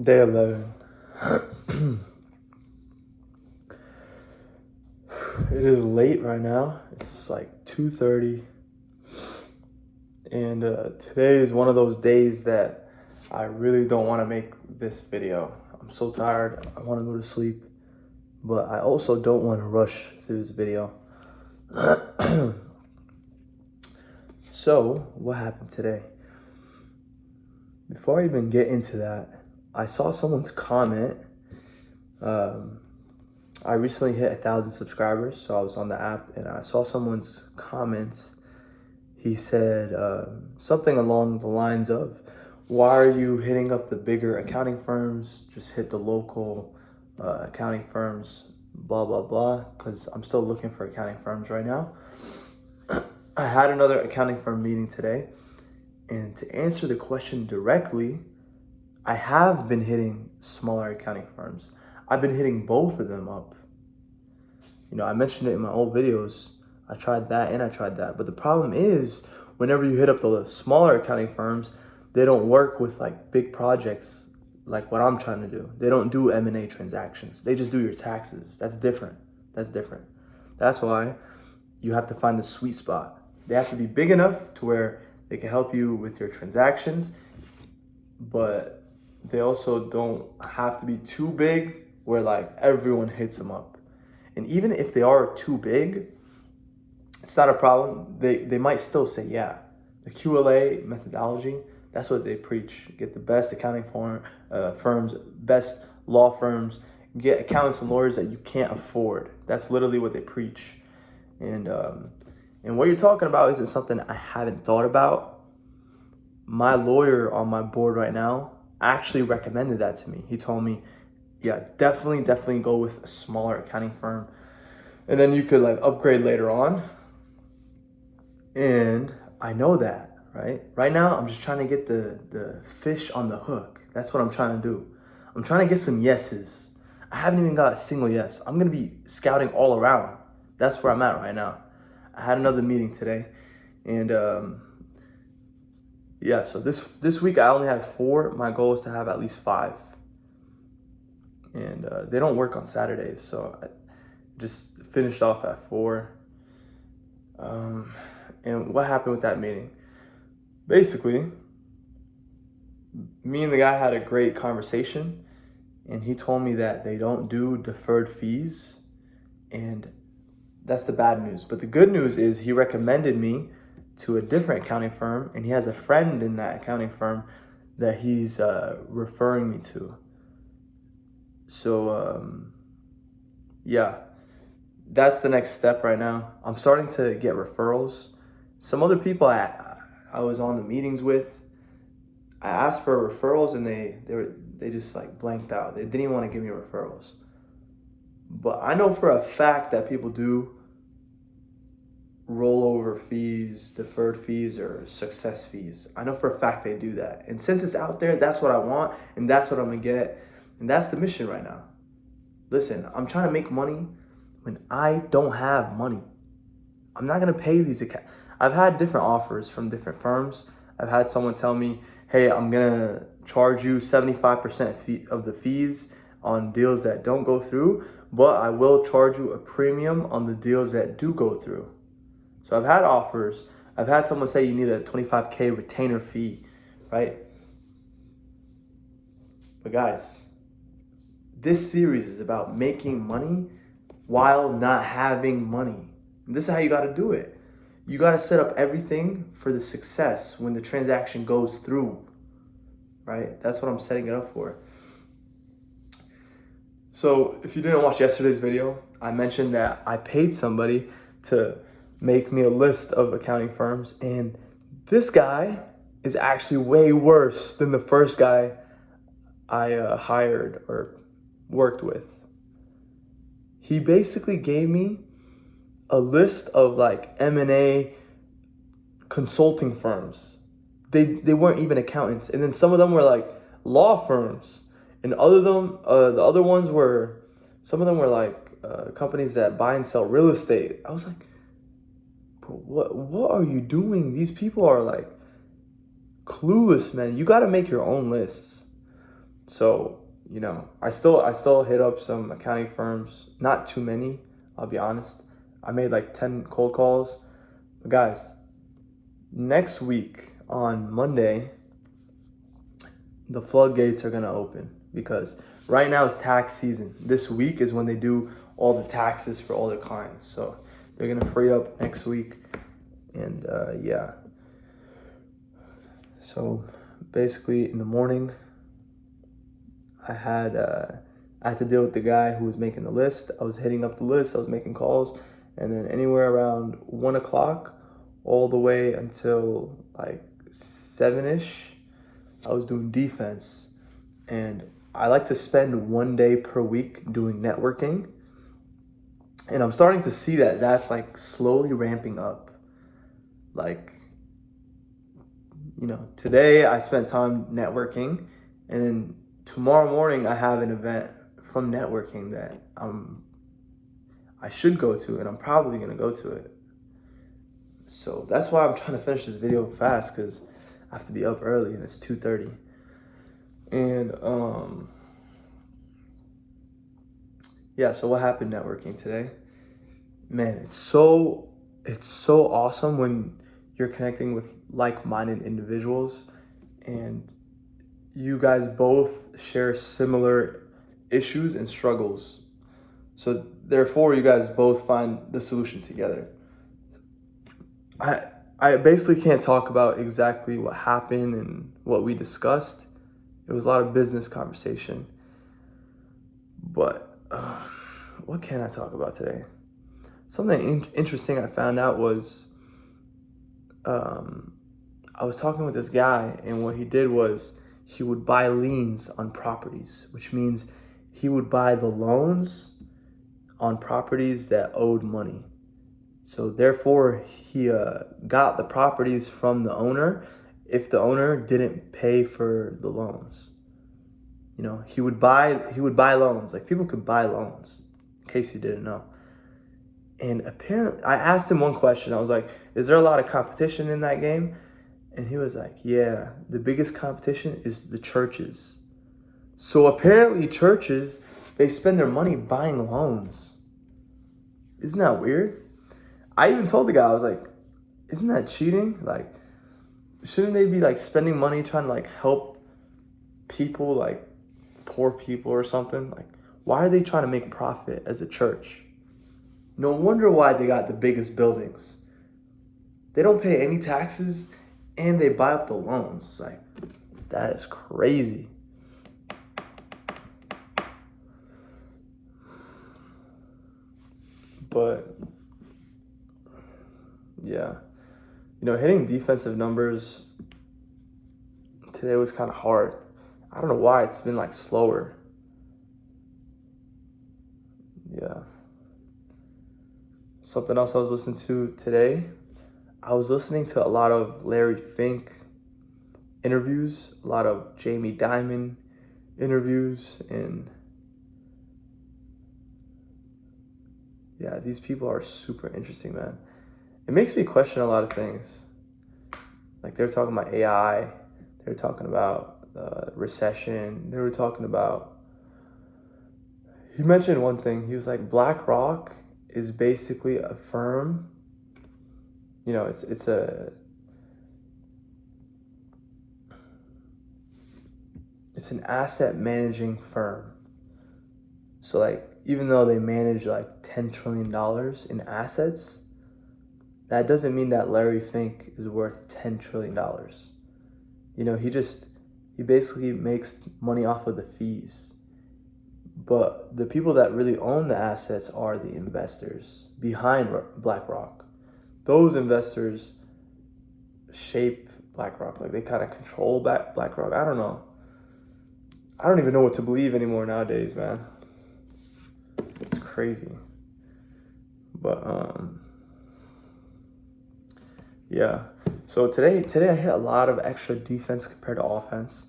Day 11. It is late right now. It's like 2:30. And today is one of those days that I really don't want to make this video. I'm so tired. I want to go to sleep. But I also don't want to rush through this video. So, what happened today? Before I even get into that, I saw someone's comment. I recently hit 1,000 subscribers, so I was on the app and I saw someone's comments. He said something along the lines of, why are you hitting up the bigger accounting firms? Just hit the local accounting firms, blah, blah, blah, because I'm still looking for accounting firms right now. I had another accounting firm meeting today, and to answer the question directly, I have been hitting smaller accounting firms. I've been hitting both of them up. You know, I mentioned it in my old videos. I tried that and I tried that. But the problem is, whenever you hit up the smaller accounting firms, they don't work with like big projects like what I'm trying to do. They don't do M&A transactions. They just do your taxes. That's different. That's why you have to find the sweet spot. They have to be big enough to where they can help you with your transactions, but they also don't have to be too big where like everyone hits them up. And even if they are too big, it's not a problem. They might still say, yeah, the QLA methodology, that's what they preach. Get the best accounting firms, best law firms, get accountants and lawyers that you can't afford. That's literally what they preach. And what you're talking about isn't something I haven't thought about. My lawyer on my board right now actually recommended that to me. He told me, yeah, definitely go with a smaller accounting firm. And then you could like upgrade later on. And I know that, right? Right now, I'm just trying to get the fish on the hook. That's what I'm trying to do. I'm trying to get some yeses. I haven't even got a single yes. I'm going to be scouting all around. That's where I'm at right now. I had another meeting today. And yeah, so this week I only had 4. My goal is to have at least 5. And they don't work on Saturdays, so I just finished off at 4. And what happened with that meeting? Basically, me and the guy had a great conversation, and he told me that they don't do deferred fees, and that's the bad news. But the good news is he recommended me to a different accounting firm, and he has a friend in that accounting firm that he's referring me to. So, yeah, that's the next step right now. I'm starting to get referrals. Some other people I was on the meetings with, I asked for referrals and they just like blanked out. They didn't even want to give me referrals. But I know for a fact that people do rollover fees, deferred fees, or success fees. I know for a fact they do that. And since it's out there, that's what I want, and that's what I'm gonna get. And that's the mission right now. Listen, I'm trying to make money when I don't have money. I'm not gonna pay these accounts. I've had different offers from different firms. I've had someone tell me, hey, I'm gonna charge you 75% of the fees on deals that don't go through, but I will charge you a premium on the deals that do go through. So I've had offers. I've had someone say you need a 25K retainer fee, right? But guys, this series is about making money while not having money. And this is how you got to do it. You got to set up everything for the success when the transaction goes through, right? That's what I'm setting it up for. So if you didn't watch yesterday's video, I mentioned that I paid somebody to make me a list of accounting firms, and this guy is actually way worse than the first guy I hired or worked with. He basically gave me a list of like M&A consulting firms. They weren't even accountants, and then some of them were like law firms, and the other ones were, some of them were like companies that buy and sell real estate. I was like, bro, what are you doing? These people are like clueless, man. You got to make your own lists. So, I still hit up some accounting firms, not too many, I'll be honest. I made like 10 cold calls. But guys, next week on Monday, the floodgates are going to open because right now is tax season. This week is when they do all the taxes for all their clients. So they're going to free up next week. And yeah. So basically in the morning, I had to deal with the guy who was making the list. I was hitting up the list. I was making calls, and then anywhere around 1 o'clock, all the way until like 7ish, I was doing defense. And I like to spend 1 day per week doing networking, and I'm starting to see that that's like slowly ramping up. Like, today I spent time networking, and then tomorrow morning I have an event from networking that I should go to, and I'm probably gonna go to it. So that's why I'm trying to finish this video fast, because I have to be up early and it's 2:30. And yeah, so what happened networking today? Man, it's so awesome when you're connecting with like-minded individuals and you guys both share similar issues and struggles. So therefore, you guys both find the solution together. I basically can't talk about exactly what happened and what we discussed. It was a lot of business conversation. But what can I talk about today? Something interesting I found out was I was talking with this guy, and what he did was he would buy liens on properties, which means he would buy the loans on properties that owed money. So therefore, he got the properties from the owner if the owner didn't pay for the loans. He would buy loans. Like, people could buy loans, in case you didn't know. And apparently, I asked him one question. I was like, is there a lot of competition in that game? And he was like, yeah, the biggest competition is the churches. So apparently churches, they spend their money buying loans. Isn't that weird? I even told the guy, I was like, isn't that cheating? Like, shouldn't they be like spending money trying to like help people, like poor people or something? Like, why are they trying to make profit as a church? No wonder why they got the biggest buildings. They don't pay any taxes and they buy up the loans. Like, that is crazy. But yeah, hitting defensive numbers today was kind of hard. I don't know why it's been like slower. Yeah. Something else I was listening to today, I was listening to a lot of Larry Fink interviews, a lot of Jamie Dimon interviews, and yeah, these people are super interesting, man. It makes me question a lot of things. Like, they were talking about AI, they were talking about recession, they were talking about, he mentioned one thing, he was like, BlackRock is basically a firm, it's an asset managing firm. So like, even though they manage like $10 trillion in assets, that doesn't mean that Larry Fink is worth $10 trillion. He basically makes money off of the fees. But the people that really own the assets are the investors behind BlackRock. Those investors shape BlackRock. Like, they kind of control BlackRock. I don't know. I don't even know what to believe anymore nowadays, man. It's crazy. But yeah. So today I hit a lot of extra defense compared to offense.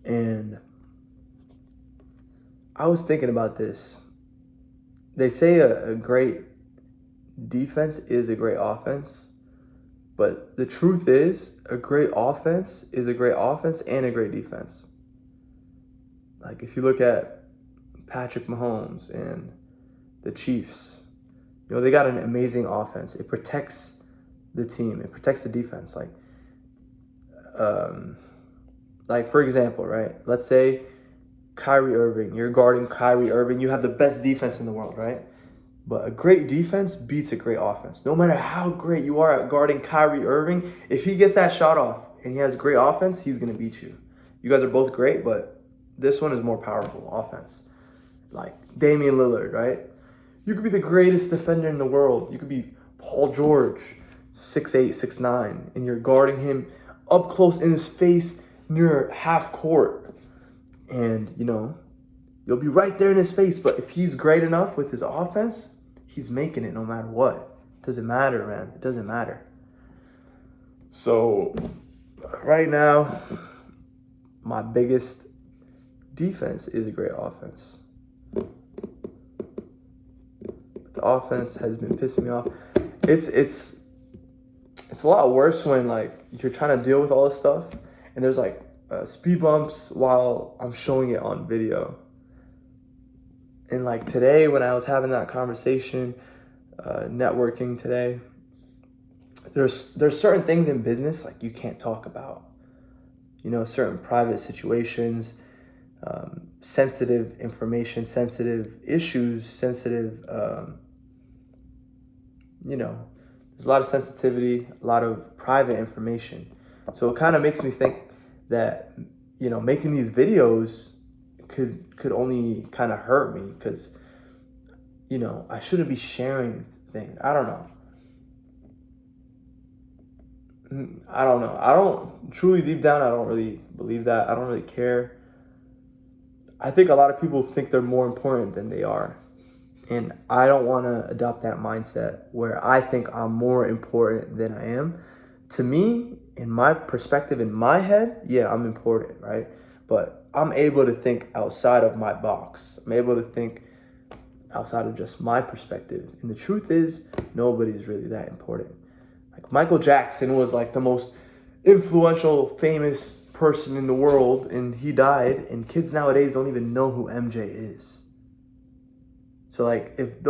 And I was thinking about this. They say a great defense is a great offense. But the truth is, a great offense is a great offense and a great defense. Like if you look at Patrick Mahomes and the Chiefs, they got an amazing offense. It protects the team. It protects the defense. Like for example, right? Let's say Kyrie Irving. You're guarding Kyrie Irving. You have the best defense in the world, right? But a great defense beats a great offense. No matter how great you are at guarding Kyrie Irving, if he gets that shot off and he has great offense, he's going to beat you. You guys are both great, but this one is more powerful offense. Like Damian Lillard, right? You could be the greatest defender in the world. You could be Paul George, 6'8", 6'9", and you're guarding him up close in his face near half court. And, you'll be right there in his face. But if he's great enough with his offense, he's making it no matter what. Doesn't matter, man. It doesn't matter. So, right now, my biggest defense is a great offense. The offense has been pissing me off. It's a lot worse when you're trying to deal with all this stuff and there's speed bumps while I'm showing it on video. And today when I was having that conversation, networking today, there's certain things in business you can't talk about. Certain private situations, sensitive information, sensitive issues, sensitive, there's a lot of sensitivity, a lot of private information. So it kind of makes me think that, making these videos could only kind of hurt me because, I shouldn't be sharing things. I don't know. I don't truly, deep down, I don't really believe that. I don't really care. I think a lot of people think they're more important than they are. And I don't want to adopt that mindset where I think I'm more important than I am. To me, in my perspective, in my head, yeah, I'm important, right? But I'm able to think outside of my box. I'm able to think outside of just my perspective. And the truth is, nobody's really that important. Michael Jackson was the most influential, famous person in the world, and he died, and kids nowadays don't even know who MJ is. So if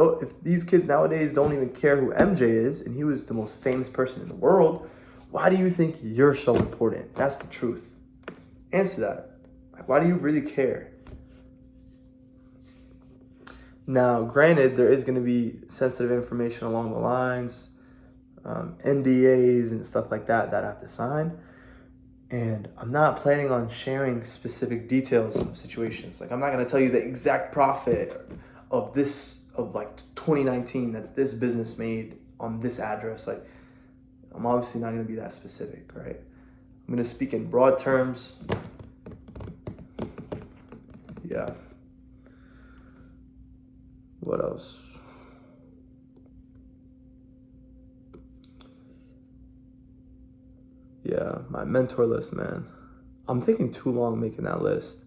these kids nowadays don't even care who MJ is, and he was the most famous person in the world, why do you think you're so important? That's the truth. Answer that. Why do you really care? Now, granted, there is going to be sensitive information along the lines, NDAs and stuff like that I have to sign. And I'm not planning on sharing specific details of situations. I'm not going to tell you the exact profit of 2019 that this business made on this address. I'm obviously not going to be that specific, right? I'm going to speak in broad terms. Yeah. What else? Yeah, my mentor list, man. I'm taking too long making that list.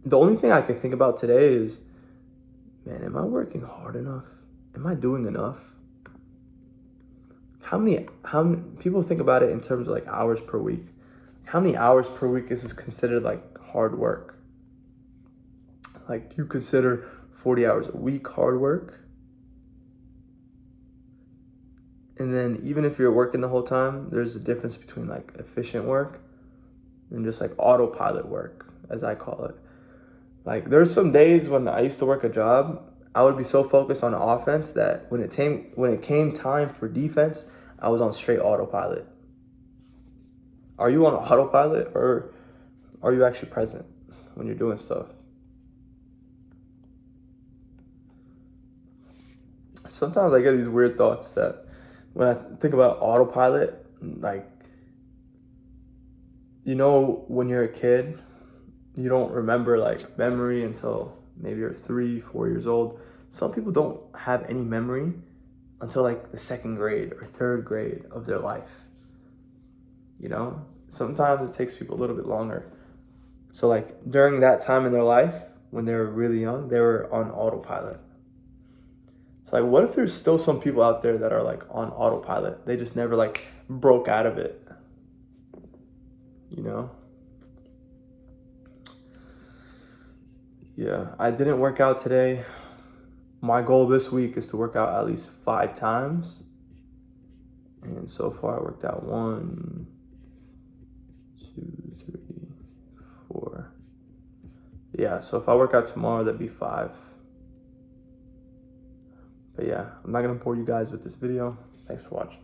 The only thing I can think about today is, man, am I working hard enough? Am I doing enough? How many people think about it in terms of hours per week? How many hours per week is considered hard work? Do you consider 40 hours a week hard work? And then even if you're working the whole time, there's a difference between efficient work and just autopilot work, as I call it. There's some days when I used to work a job, I would be so focused on offense that when it came time for defense, I was on straight autopilot. Are you on autopilot, or are you actually present when you're doing stuff? Sometimes I get these weird thoughts that when I think about autopilot, when you're a kid, you don't remember memory until maybe you're 3, 4 years old. Some people don't have any memory until the second grade or third grade of their life. Sometimes it takes people a little bit longer. So during that time in their life, when they were really young, they were on autopilot. So what if there's still some people out there that are on autopilot? They just never broke out of it. yeah, I didn't work out today. My goal this week is to work out at least 5 times. And so far I worked out 1, 2, 3, 4. Yeah, so if I work out tomorrow, that'd be 5. But yeah, I'm not gonna bore you guys with this video. Thanks for watching.